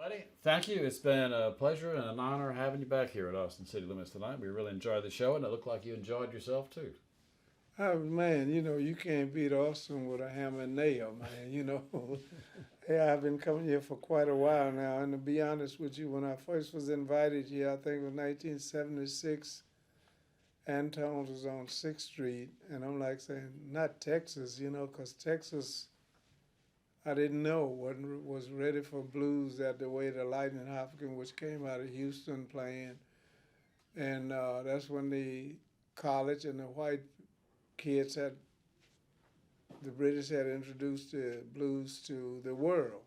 Buddy, thank you. It's been a pleasure and an honor having you back here at Austin City Limits tonight. We really enjoyed the show, and it looked like you enjoyed yourself too. Oh man, you can't beat Austin with a hammer and nail, man. Yeah, I've been coming here for quite a while now, and to be honest with you, when I first was invited here, I think it was 1976. Antone's was on Sixth Street, and I'm like saying, not Texas, 'cause Texas, I didn't know wasn't was ready for blues that the way the Lightning Hopkins, which came out of Houston, playing, and that's when the college and the white kids had the British had introduced the blues to the world.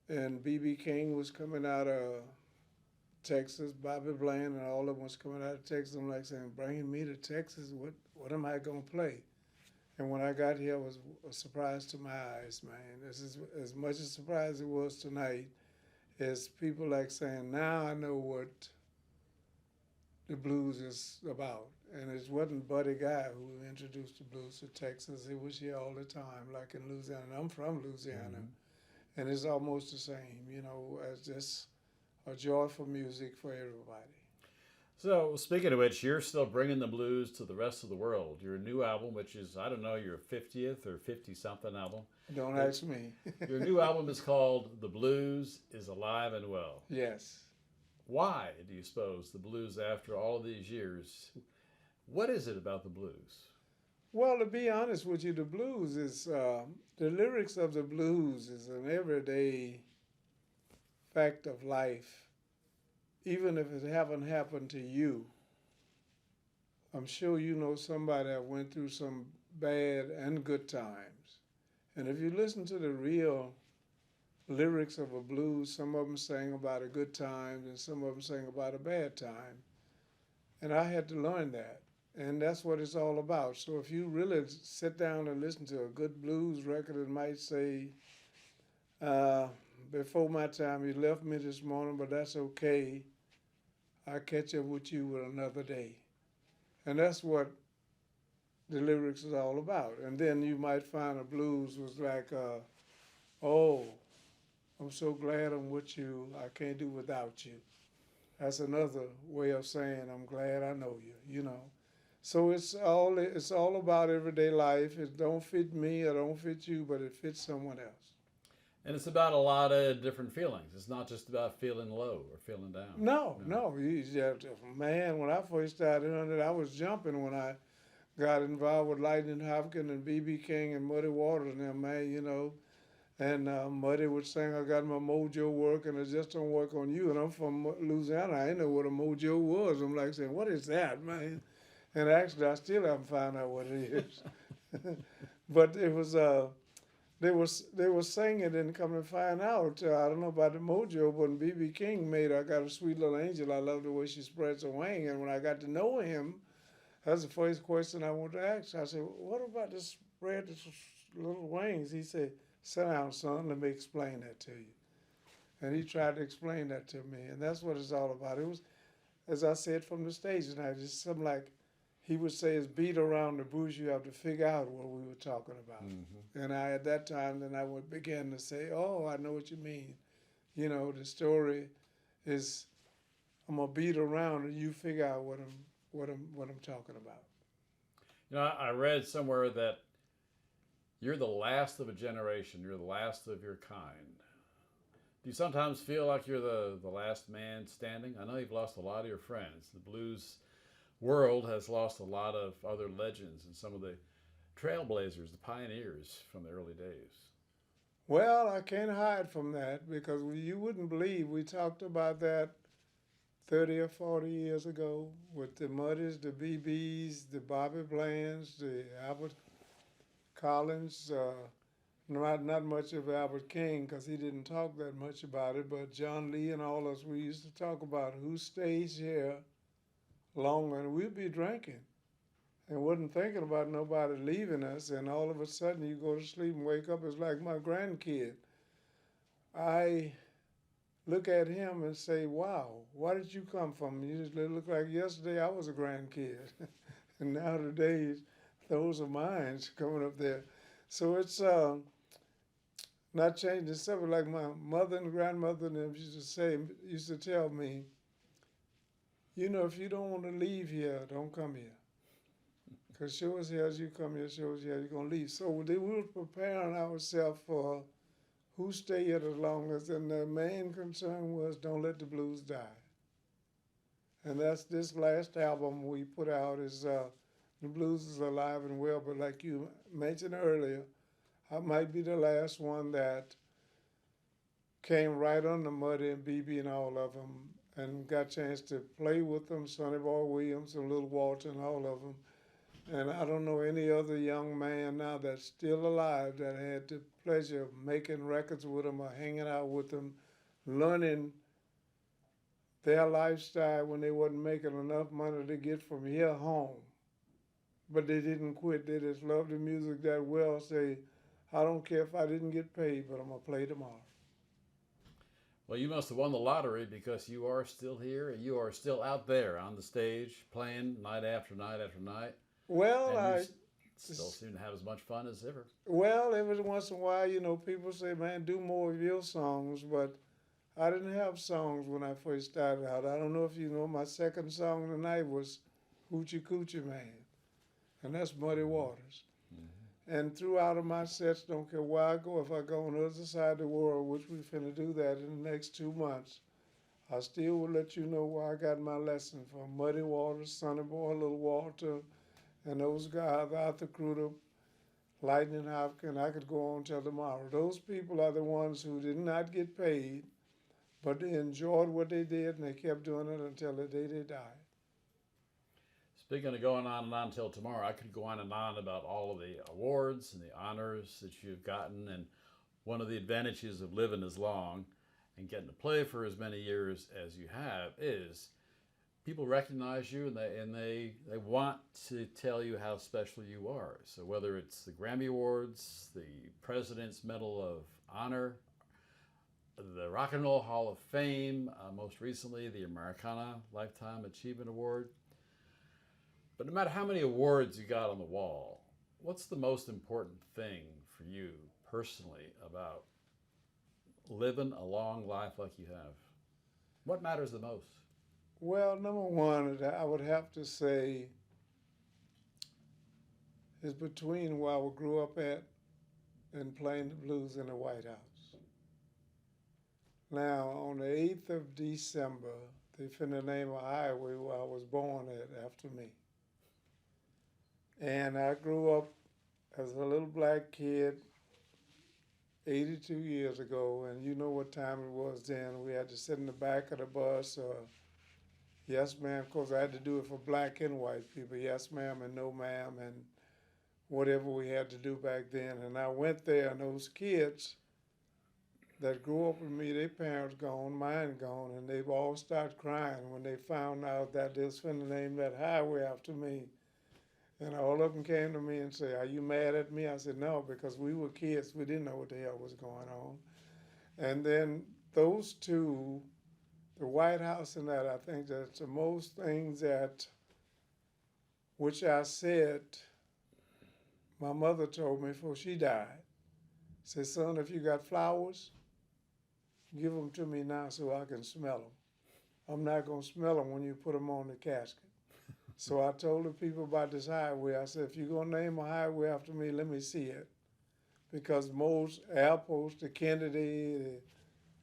And B.B. King was coming out of Texas, Bobby Bland and all of them was coming out of Texas. I'm like saying, bringing me to Texas, what am I gonna play? And when I got here, it was a surprise to my eyes, man. This is as much a surprise as it was tonight. Is people like saying, now I know what the blues is about. And it wasn't Buddy Guy who introduced the blues to Texas. It was here all the time, like in Louisiana. And I'm from Louisiana, and it's almost the same, as just a joyful music for everybody. So, speaking of which, you're still bringing the blues to the rest of the world. Your new album, which is, I don't know, your 50th or 50 something album. Don't ask me. Your new album is called The Blues is Alive and Well. Yes. Why do you suppose the blues after all these years? What is it about the blues? Well, to be honest with you, the blues is the lyrics of the blues is an everyday fact of life. Even if it haven't happened to you, I'm sure you know somebody that went through some bad and good times. And if you listen to the real lyrics of a blues, some of them sing about a good time and some of them sing about a bad time. And I had to learn that. And that's what it's all about. So if you really sit down and listen to a good blues record, it might say, before my time, you left me this morning, but that's okay. I'll catch up with you with another day. And that's what the lyrics is all about. And then you might find a blues was like, oh, I'm so glad I'm with you. I can't do without you. That's another way of saying I'm glad I know you. So it's all about everyday life. It don't fit me or don't fit you, but it fits someone else. And it's about a lot of different feelings. It's not just about feeling low or feeling down. No. Man, when I first started on it, I was jumping when I got involved with Lightning Hopkins and B.B. King and Muddy Waters and them, man. And Muddy would sing, I got my mojo working, it just don't work on you. And I'm from Louisiana, I didn't know what a mojo was. I'm like saying, what is that, man? And actually, I still haven't found out what it is. But it was, they were singing and come to find out. I don't know about the mojo, but when B.B. King made I Got a Sweet Little Angel, I love the way she spreads her wing. And when I got to know him, that's the first question I wanted to ask. I said, what about this spread this little wings? He said, sit down, son, let me explain that to you. And he tried to explain that to me. And that's what it's all about. It was, as I said from the stage tonight, it's something like he would say is beat around the bush, you have to figure out what we were talking about. And at that time, then I would begin to say, oh, I know what you mean. The story is I'm gonna beat around and you figure out what I'm talking about. I read somewhere that you're the last of a generation. You're the last of your kind. Do you sometimes feel like you're the last man standing? I know you've lost a lot of your friends. The blues world has lost a lot of other legends and some of the trailblazers, the pioneers from the early days. Well, I can't hide from that because you wouldn't believe we talked about that 30 or 40 years ago with the Muddies, the BBs, the Bobby Blands, the Albert Collins. Not much of Albert King because he didn't talk that much about it, but John Lee and all us, we used to talk about who stays here longer, and we'd be drinking and wasn't thinking about nobody leaving us, and all of a sudden you go to sleep and wake up, it's like my grandkid. I look at him and say, wow, where did you come from? You just look like yesterday I was a grandkid. And now today, those are mine coming up there. So it's not changing something like my mother and grandmother and them used to tell me, you know, if you don't want to leave here, don't come here. Because sure as hell as you come here, sure as hell you're going to leave. So we were preparing ourselves for who stay here the longest, and the main concern was don't let the blues die. And that's this last album we put out is The Blues is Alive and Well, but like you mentioned earlier, I might be the last one that came right under Muddy and BB and all of them and got a chance to play with them, Sonny Boy Williams and Little Walter and all of them. And I don't know any other young man now that's still alive that had the pleasure of making records with them or hanging out with them, learning their lifestyle when they wasn't making enough money to get from here home. But they didn't quit. They just loved the music that well. Say, I don't care if I didn't get paid, but I'm going to play tomorrow. Well, you must have won the lottery because you are still here and you are still out there on the stage playing night after night after night. Well, and you still seem to have as much fun as ever. Well, every once in a while, you know, people say, man, do more of your songs, but I didn't have songs when I first started out. I don't know if you know, my second song tonight was Hoochie Coochie Man, and that's Muddy Waters. Mm-hmm. And throughout of my sets, don't care where I go, if I go on the other side of the world, which we finna do that in the next 2 months, I still will let you know where I got my lesson from. Muddy Waters, Sonny Boy, Little Walter, and those guys, Arthur Crudup, Lightning Hopkins, I could go on till tomorrow. Those people are the ones who did not get paid, but they enjoyed what they did, and they kept doing it until the day they died. Speaking of going on and on until tomorrow, I could go on and on about all of the awards and the honors that you've gotten. And one of the advantages of living as long and getting to play for as many years as you have is people recognize you and they want to tell you how special you are. So whether it's the Grammy Awards, the President's Medal of Honor, the Rock and Roll Hall of Fame, most recently the Americana Lifetime Achievement Award. But no matter how many awards you got on the wall, what's the most important thing for you personally about living a long life like you have? What matters the most? Well, number one, I would have to say is between where I grew up at and playing the blues in the White House. Now, on the 8th of December, they finna name a highway where I was born at after me. And I grew up as a little black kid 82 years ago, and you know what time it was then. We had to sit in the back of the bus. Yes, ma'am. Of course, I had to do it for black and white people. Yes, ma'am, and no, ma'am, and whatever we had to do back then. And I went there, and those kids that grew up with me, their parents gone, mine gone, and they've all started crying when they found out that they was finna name that highway after me. And all of them came to me and said, are you mad at me? I said, no, because we were kids. We didn't know what the hell was going on. And then those two, the White House and that, I think that's the most things that, which I said, my mother told me before she died. Said, son, if you got flowers, give them to me now so I can smell them. I'm not going to smell them when you put them on the casket. So I told the people about this highway. I said, if you're going to name a highway after me, let me see it. Because most airports, the Kennedy, the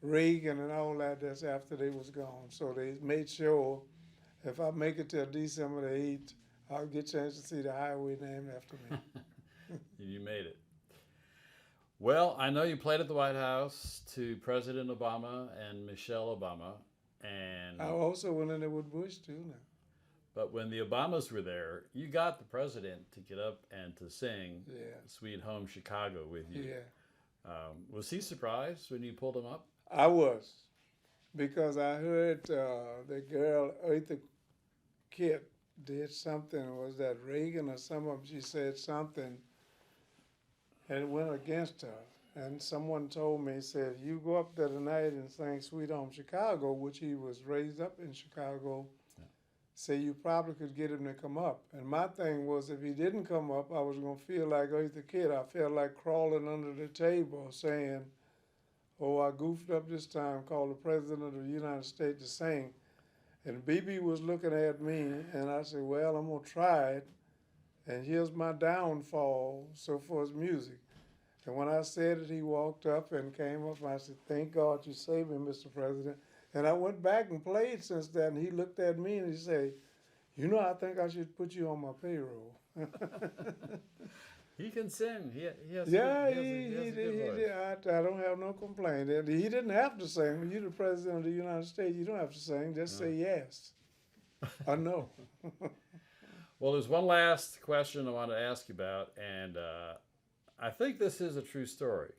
Reagan and all that, that's after they was gone. So they made sure if I make it till December the 8th, I'll get a chance to see the highway named after me. You made it. Well, I know you played at the White House to President Obama and Michelle Obama. And I also went in there with Bush, too, now. But when the Obamas were there, you got the president to get up and to sing Sweet Home Chicago with you. Yeah. Was he surprised when you pulled him up? I was, because I heard the girl, Eartha Kitt, did something. Was that Reagan or some of them? She said something, and it went against her. And someone told me, said, you go up there tonight and sing Sweet Home Chicago, which he was raised up in Chicago, say you probably could get him to come up. And my thing was, if he didn't come up, I was going to feel like Eartha Kitt. I felt like crawling under the table saying, Oh, I goofed up this time, called the President of the United States to sing. And BB was looking at me, and I said, well, I'm going to try it. And here's my downfall so far as music. And when I said it, he walked up and came up, and I said, thank God you saved me, Mr. President. And I went back and played since then. And he looked at me and he said, you know, I think I should put you on my payroll. He can sing. He has Yeah, he has a good voice. I don't have no complaint. And he didn't have to sing. When you're the President of the United States, you don't have to sing. Just say yes or no. Well, there's one last question I want to ask you about, and I think this is a true story.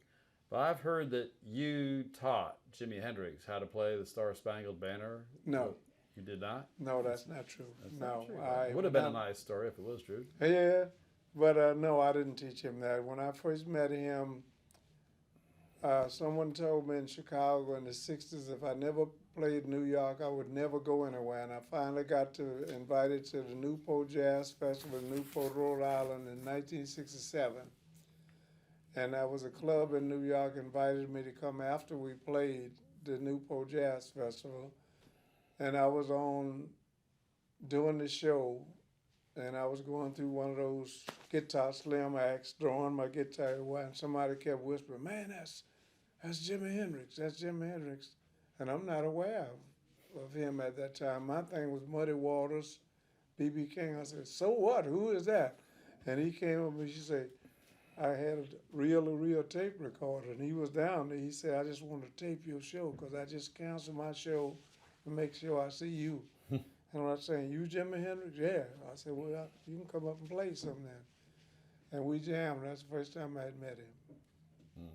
But I've heard that you taught Jimi Hendrix how to play the Star Spangled Banner. No. You did not? No, that's not true. That's no, not true. It would have been a nice story if it was true. Yeah, but no, I didn't teach him that. When I first met him, someone told me in Chicago in the 60s if I never played New York, I would never go anywhere. And I finally got invited to the Newport Jazz Festival in Newport, Rhode Island in 1967. And there was a club in New York invited me to come after we played the Newport Jazz Festival. And I was doing the show, and I was going through one of those guitar slim acts, drawing my guitar away, and somebody kept whispering, man, that's Jimi Hendrix, that's Jimi Hendrix. And I'm not aware of him at that time. My thing was Muddy Waters, B.B. King. I said, so what? Who is that? And he came up and she said, I had a reel tape recorder, and he was down there. He said, I just want to tape your show because I just canceled my show to make sure I see you. And I'm saying, you Jimi Hendrix? Yeah. I said, well, you can come up and play some then. And we jammed. That's the first time I had met him.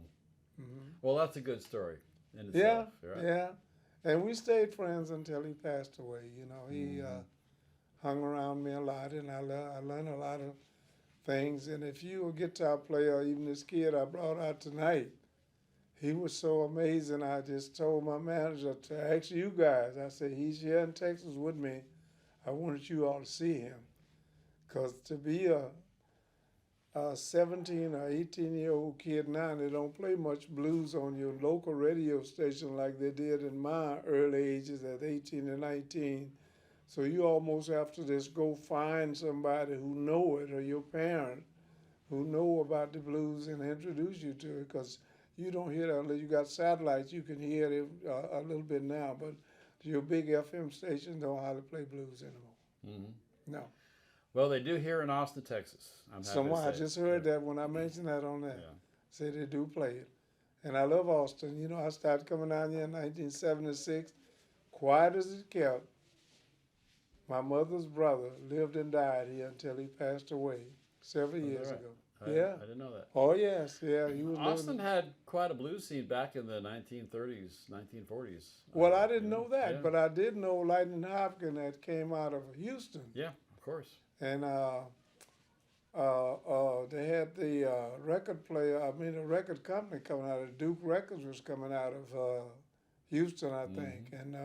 Mm-hmm. Well, that's a good story in Yeah, itself. Right? yeah. And we stayed friends until he passed away. You know, he hung around me a lot, and I learned a lot of things. And if you're a guitar player, even this kid I brought out tonight, he was so amazing. I just told my manager to ask you guys. I said, he's here in Texas with me. I wanted you all to see him. Because to be a 17 or 18-year-old kid now, they don't play much blues on your local radio station like they did in my early ages at 18 and 19. So you almost have to just go find somebody who know it, or your parent who know about the blues, and introduce you to it, because you don't hear that unless you got satellites. You can hear it a little bit now, but your big FM stations don't hardly play blues anymore. Mm-hmm. No. Well, they do here in Austin, Texas. I just heard that when I mentioned that on that. Yeah. Say they do play it. And I love Austin. You know, I started coming down here in 1976, quiet as it kept. My mother's brother lived and died here until he passed away several years ago. I didn't know that. Oh, yes. Yeah, he was Austin had quite a blues scene back in the 1930s, 1940s. Well, I didn't know that, but I did know Lightning Hopkins that came out of Houston. Yeah, of course. And they had the a record company coming out of Duke Records was coming out of Houston, I think. And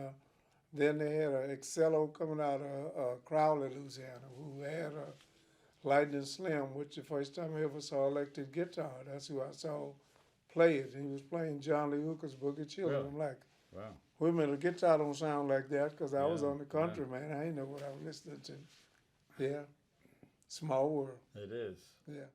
then they had an Excello coming out of Crowley, Louisiana, who had a Lightning Slim, which the first time I ever saw electric guitar. That's who I saw play it. He was playing John Lee Hooker's Boogie Children. Really? I'm like, wow. Wait a minute, the guitar don't sound like that, because I was on the country, man. I didn't know what I was listening to. Yeah. Small world. It is. Yeah.